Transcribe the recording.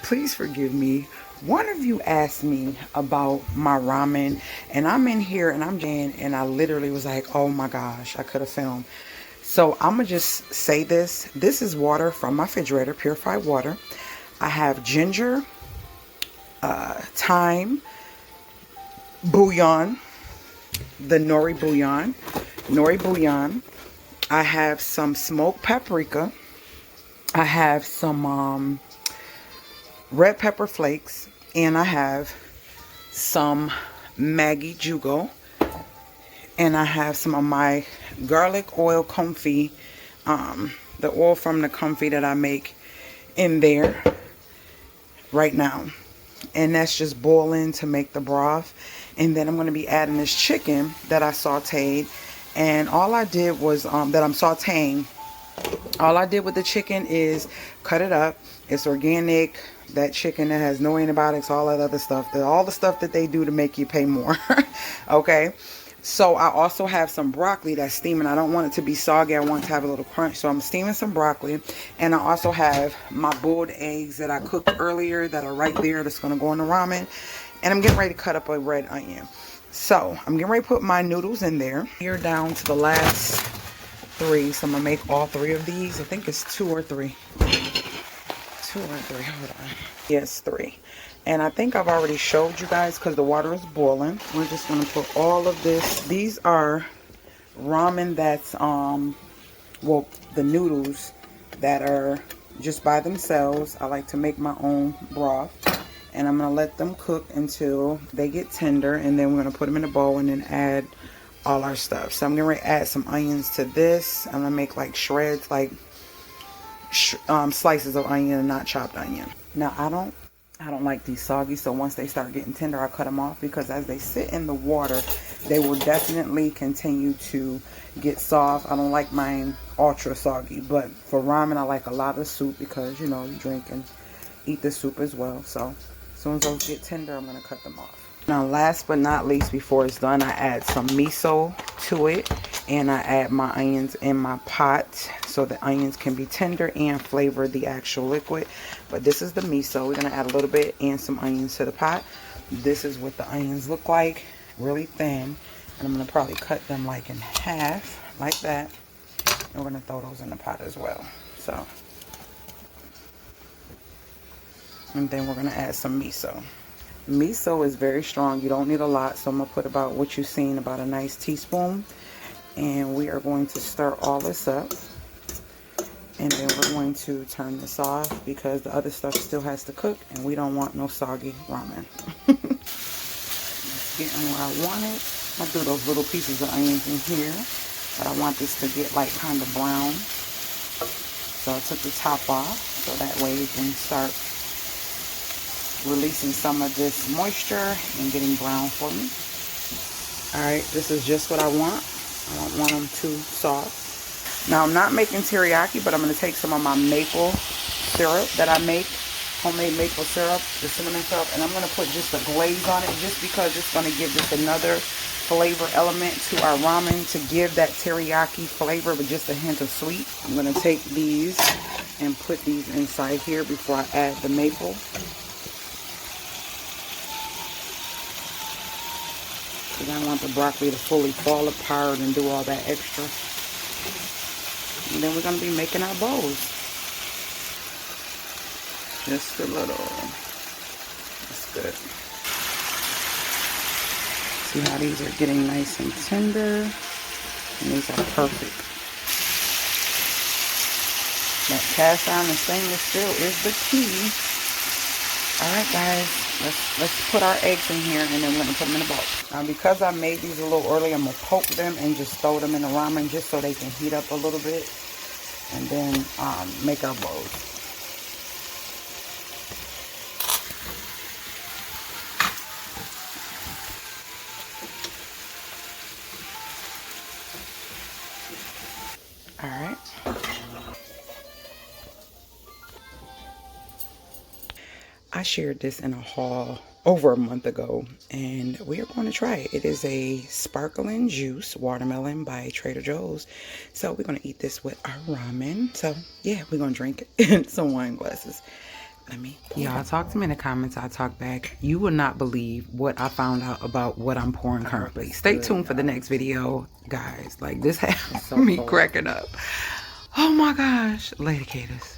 please forgive me. One of you asked me about my ramen, and I'm in here and and I literally was like, oh my gosh, I could have filmed. So I'm gonna just say this. This is water from my refrigerator, purified water. I have ginger, thyme, bouillon, the nori bouillon. I have some smoked paprika. I have some red pepper flakes, and I have some Maggi Jugo, and I have some of my garlic oil comfy, the oil from the comfy that I make in there right now. And that's just boiling to make the broth. And then I'm going to be adding this chicken that I sauteed. And all I did was, that I'm sauteing, all I did with the chicken is cut it up. It's organic. That chicken that has no antibiotics, all that other stuff. All the stuff that they do to make you pay more. Okay. So I also have some broccoli that's steaming. I don't want it to be soggy. I want it to have a little crunch. So I'm steaming some broccoli. And I also have my boiled eggs that I cooked earlier that are right there. That's going to go in the ramen. And I'm getting ready to cut up a red onion. So I'm getting ready to put my noodles in there. Here down to the last 3. So I'm going to make all 3 of these. I think it's 2 or 3. 2 or 3. Hold on. Yes, 3. And I think I've already showed you guys because the water is boiling. We're just going to put all of this. These are ramen that's, well, the noodles that are just by themselves. I like to make my own broth. And I'm going to let them cook until they get tender. And then we're going to put them in a bowl and then add all our stuff. So I'm going to add some onions to this. I'm going to make like shreds, like slices of onion and not chopped onion. Now, I don't like these soggy, so once they start getting tender, I cut them off because as they sit in the water, they will definitely continue to get soft. I don't like mine ultra soggy, but for ramen, I like a lot of soup because, you know, you drink and eat the soup as well. So as soon as those get tender, I'm going to cut them off. Now, last but not least, before it's done, I add some miso to it, and I add my onions in my pot so the onions can be tender and flavor the actual liquid. But this is the miso. We're going to add a little bit and some onions to the pot. This is what the onions look like, really thin. And I'm going to probably cut them like in half, like that. And we're going to throw those in the pot as well. So, and then we're going to add some miso. Miso is very strong. You don't need a lot, so I'm going to put about what you've seen, about a nice teaspoon. And we are going to stir all this up. And then we're going to turn this off because the other stuff still has to cook and we don't want no soggy ramen. It's getting where I want it. I do those little pieces of onions in here, but I want this to get like kind of brown. So I took the top off so that way we can start releasing some of this moisture and getting brown for me. Alright, this is just what I want. I don't want them too soft. Now I'm not making teriyaki, but I'm going to take some of my maple syrup that I make, homemade maple syrup, the cinnamon syrup, and I'm going to put just a glaze on it just because it's going to give just another flavor element to our ramen to give that teriyaki flavor with just a hint of sweet. I'm going to take these and put these inside here before I add the maple. Because I want the broccoli to fully fall apart and do all that extra. And then we're going to be making our bowls. Just a little. That's good. See how these are getting nice and tender. And these are perfect. That cast iron and stainless steel is the key. Alright guys, let's put our eggs in here and then we're going to put them in a bowl. Now because I made these a little early, I'm going to poke them and just throw them in the ramen just so they can heat up a little bit. And then make our bowls. Alright. I shared this in a haul over a month ago and we are going to try it. It is a sparkling juice watermelon by Trader Joe's. So we're going to eat this with our ramen. So yeah, we're going to drink it in some wine glasses. Y'all talk to me in the comments. I talk back. You will not believe what I found out about what I'm pouring currently. Stay tuned for the next video, guys. Like, this has me cracking up. Oh my gosh. Later, Cadis.